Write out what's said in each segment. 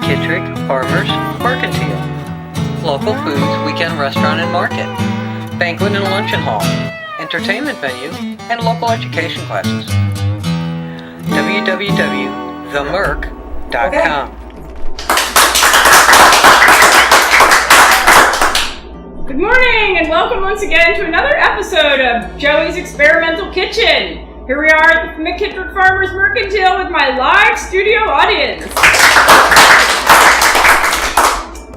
McKittrick Farmers Mercantile. Local foods, weekend restaurant and market. Banquet and luncheon hall. Entertainment venue and local education classes. www.themerc.com. Good morning and welcome once again to another episode of Joey's Experimental Kitchen. Here we are at the McKittrick Farmers Mercantile with my live studio audience.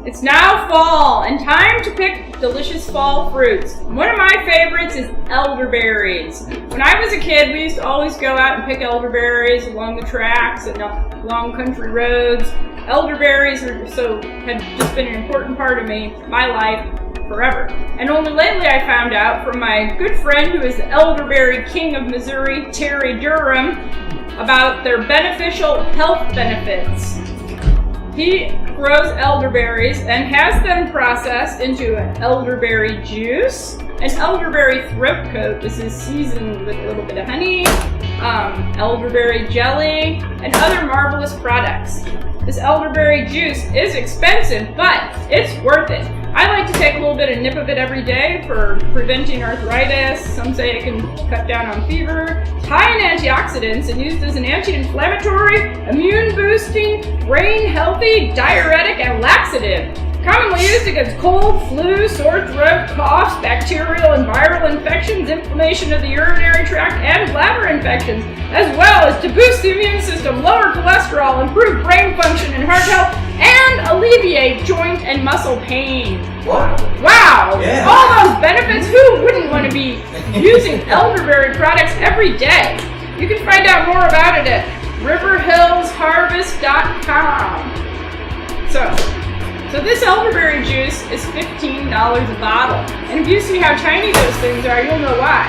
It's now fall and time to pick delicious fall fruits. One of my favorites is elderberries. When I was a kid, we used to always go out and pick elderberries along the tracks and along country roads. Elderberries have just been an important part of my life forever. And only lately I found out from my good friend who is the elderberry king of Missouri, Terry Durham, about their beneficial health benefits. He grows elderberries and has them processed into an elderberry juice, an elderberry throat coat. This is seasoned with a little bit of honey, elderberry jelly, and other marvelous products. This elderberry juice is expensive, but it's worth it. I like to take a little bit of nip of it every day for preventing arthritis. Some say it can cut down on fever. It's high in antioxidants and used as an anti-inflammatory, immune-boosting, brain-healthy, diuretic, and laxative. Commonly used against cold, flu, sore throat, coughs, bacterial and viral infections, inflammation of the urinary tract, and bladder infections, as well as to boost the immune system, lower cholesterol, improve brain function and heart health, and alleviate joint and muscle pain. Wow! Yeah. All those benefits, who wouldn't want to be using elderberry products every day? You can find out more about it at riverhillsharvest.com. So this elderberry juice is $15 a bottle. And if you see how tiny those things are, you'll know why.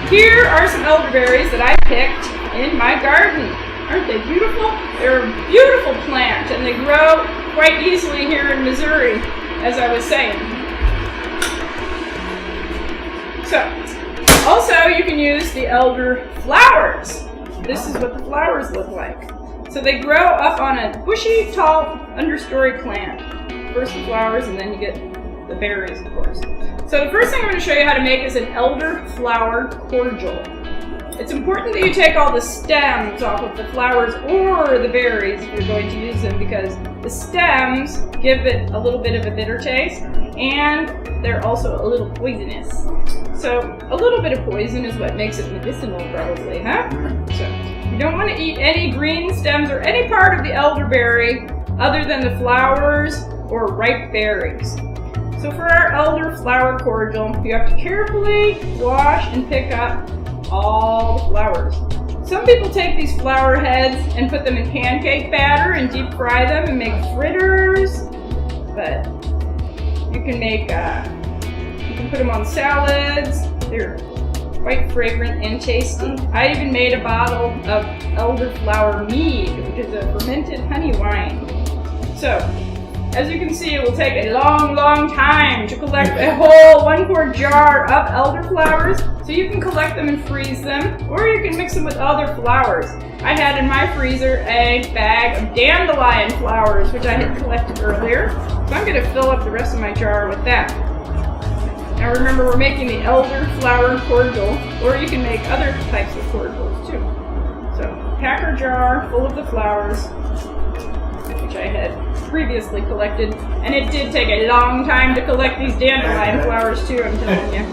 Here are some elderberries that I picked in my garden. Aren't they beautiful? They're a beautiful plant and they grow quite easily here in Missouri, as I was saying. So, also you can use the elder flowers. This is what the flowers look like. So they grow up on a bushy, tall, understory plant. First the flowers and then you get the berries, of course. So the first thing I'm going to show you how to make is an elder flower cordial. It's important that you take all the stems off of the flowers or the berries if you're going to use them, because the stems give it a little bit of a bitter taste and they're also a little poisonous. So a little bit of poison is what makes it medicinal probably, huh? So you don't want to eat any green stems or any part of the elderberry other than the flowers or ripe berries. So for our elder flower cordial, you have to carefully wash and pick up all the flowers. Some people take these flower heads and put them in pancake batter and deep fry them and make fritters, but you can put them on salads. They're quite fragrant and tasty. I even made a bottle of elderflower mead, which is a fermented honey wine. So, as you can see, it will take a long, long time to collect a whole 1-quart jar of elderflowers. So you can collect them and freeze them, or you can mix them with other flowers. I had in my freezer a bag of dandelion flowers, which I had collected earlier. So I'm going to fill up the rest of my jar with that. Now remember, we're making the elderflower cordial, or you can make other types of cordials too. So pack our jar full of the flowers, which I had previously collected, and it did take a long time to collect these dandelion flowers too, I'm telling you.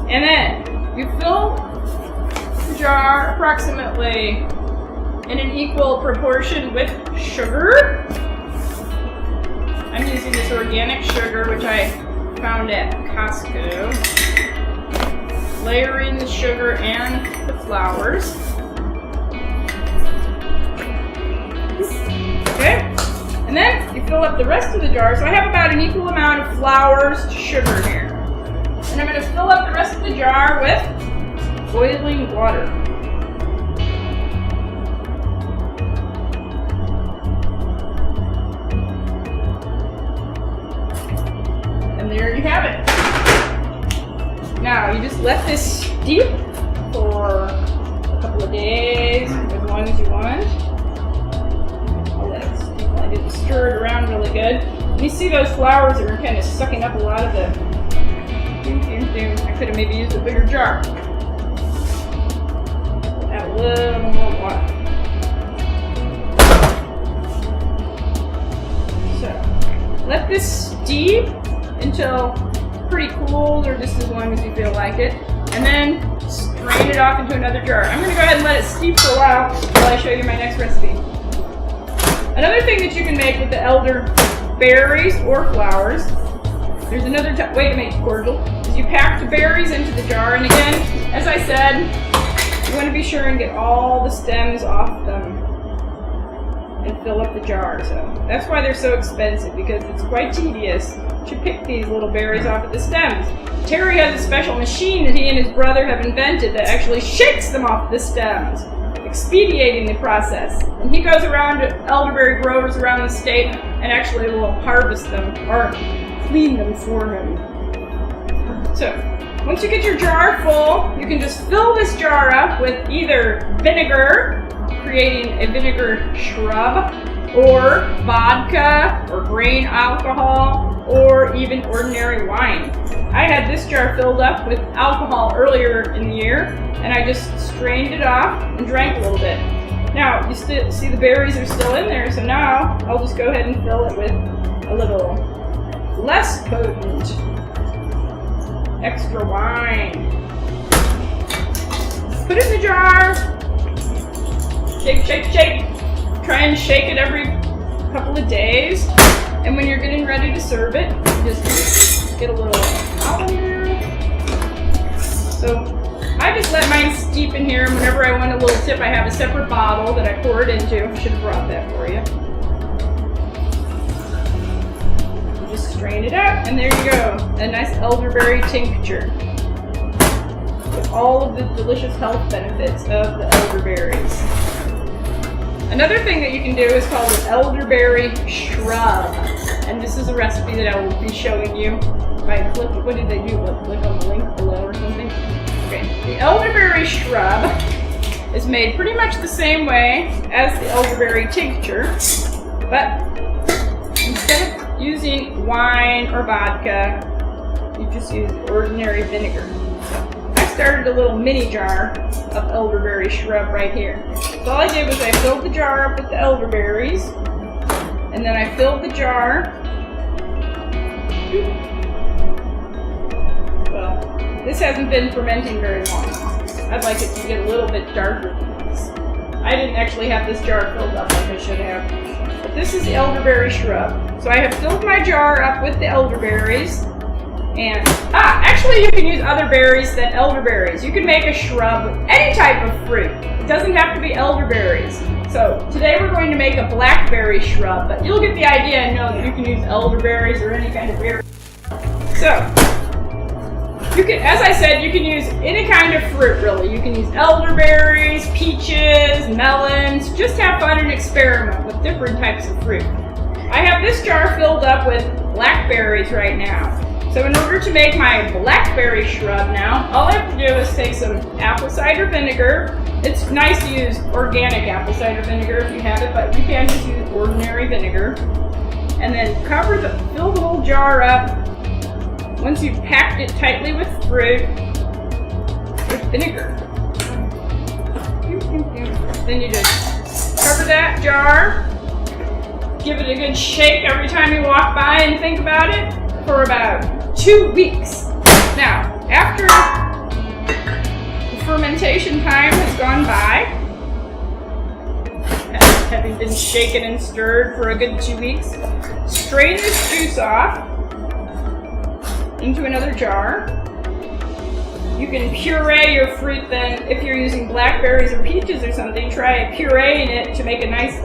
And then you fill the jar approximately in an equal proportion with sugar. I'm using this organic sugar, which I found at Costco. Layering the sugar and the flowers. Okay, and then you fill up the rest of the jar. So I have about an equal amount of flowers to sugar here. And I'm going to fill up the rest of the jar with boiling water. And there you have it. Now you just let this steep for a couple of days, as long as you want. I'll let it steep. I didn't stir it around really good. And you see those flowers that are kind of sucking up a lot of the... I could have maybe used a bigger jar. Add a little more water. So, let this steep until pretty cool, or just as long as you feel like it. And then strain it off into another jar. I'm going to go ahead and let it steep for a while I show you my next recipe. Another thing that you can make with the elderberries or flowers, there's another way to make cordial, is you pack the berries into the jar, and again, as I said, you want to be sure and get all the stems off them and fill up the jar. So that's why they're so expensive, because it's quite tedious to pick these little berries off of the stems. Terry has a special machine that he and his brother have invented that actually shakes them off the stems, expediting the process. And he goes around to elderberry growers around the state and actually will harvest them or clean them for him. So, once you get your jar full, you can just fill this jar up with either vinegar, creating a vinegar shrub, or vodka, or grain alcohol, or even ordinary wine. I had this jar filled up with alcohol earlier in the year, and I just strained it off and drank a little bit. Now, you still see the berries are still in there, so now I'll just go ahead and fill it with a little less potent extra wine. Put it in the jar, shake, shake, shake. Try and shake it every couple of days, and when you're getting ready to serve it, just get a little colander. So I just let mine steep in here, and whenever I want a little tip, I have a separate bottle that I pour it into. I should have brought that for you. You just strain it out, and there you go, a nice elderberry tincture with all of the delicious health benefits of the elderberries. Another thing that you can do is called an elderberry shrub, and this is a recipe that I will be showing you. If I click, what did they do? Click on the link below or something? Okay, the elderberry shrub is made pretty much the same way as the elderberry tincture, but instead of using wine or vodka, you just use ordinary vinegar. I started a little mini jar of elderberry shrub right here. So all I did was I filled the jar up with the elderberries, and then I filled the jar. Well, this hasn't been fermenting very long. I'd like it to get a little bit darker than this. I didn't actually have this jar filled up like I should have. But this is the elderberry shrub. So I have filled my jar up with the elderberries. And, actually you can use other berries than elderberries. You can make a shrub with any type of fruit. It doesn't have to be elderberries. So today we're going to make a blackberry shrub, but you'll get the idea and know that you can use elderberries or any kind of berry. So, you can, as I said, you can use any kind of fruit really. You can use elderberries, peaches, melons. Just have fun and experiment with different types of fruit. I have this jar filled up with blackberries right now. So in order to make my blackberry shrub now, all I have to do is take some apple cider vinegar. It's nice to use organic apple cider vinegar if you have it, but you can just use ordinary vinegar. And then fill the whole jar up. Once you've packed it tightly with fruit, with vinegar. Then you just cover that jar. Give it a good shake every time you walk by and think about it for about 2 weeks. Now, after the fermentation time has gone by, having been shaken and stirred for a good 2 weeks, strain this juice off into another jar. You can puree your fruit then. If you're using blackberries or peaches or something, try pureeing it to make a nice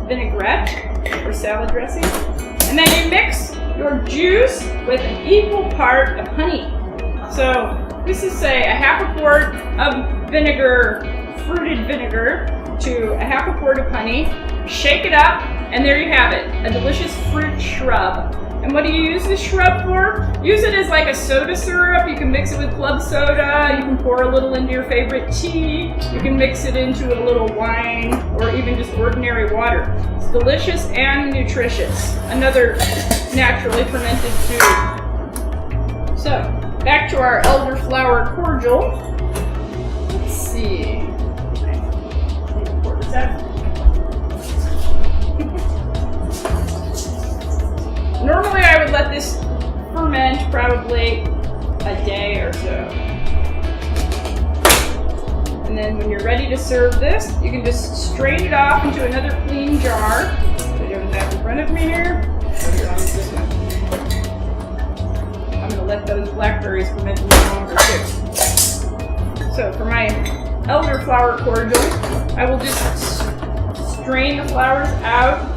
vinaigrette or salad dressing. And then you mix your juice with an equal part of honey. So this is say a half a quart of vinegar, fruited vinegar, to a half a quart of honey. Shake it up, and there you have it, a delicious fruit shrub. And what do you use this shrub for? Use it as like a soda syrup. You can mix it with club soda. You can pour a little into your favorite tea. You can mix it into a little wine or even just ordinary water. It's delicious and nutritious. Another naturally fermented food. So, back to our elderflower cordial. Let's see. Pour this out. Normally I would let this ferment probably a day or so. And then when you're ready to serve this, you can just strain it off into another clean jar. So I don't have in front of me here. Here, I'll use this one. I'm going to let those blackberries ferment a little longer too. So for my elderflower cordial, I will just strain the flowers out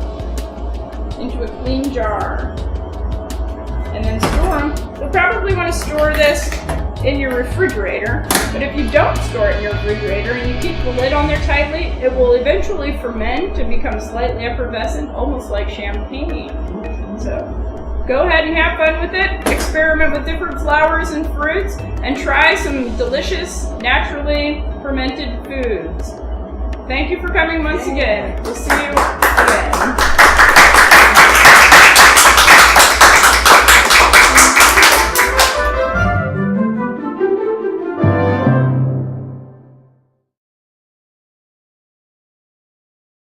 into a clean jar and then store them. You'll probably want to store this in your refrigerator, but if you don't store it in your refrigerator and you keep the lid on there tightly, it will eventually ferment to become slightly effervescent, almost like champagne. So go ahead and have fun with it. Experiment with different flowers and fruits and try some delicious, naturally fermented foods. Thank you for coming once again. We'll see you again.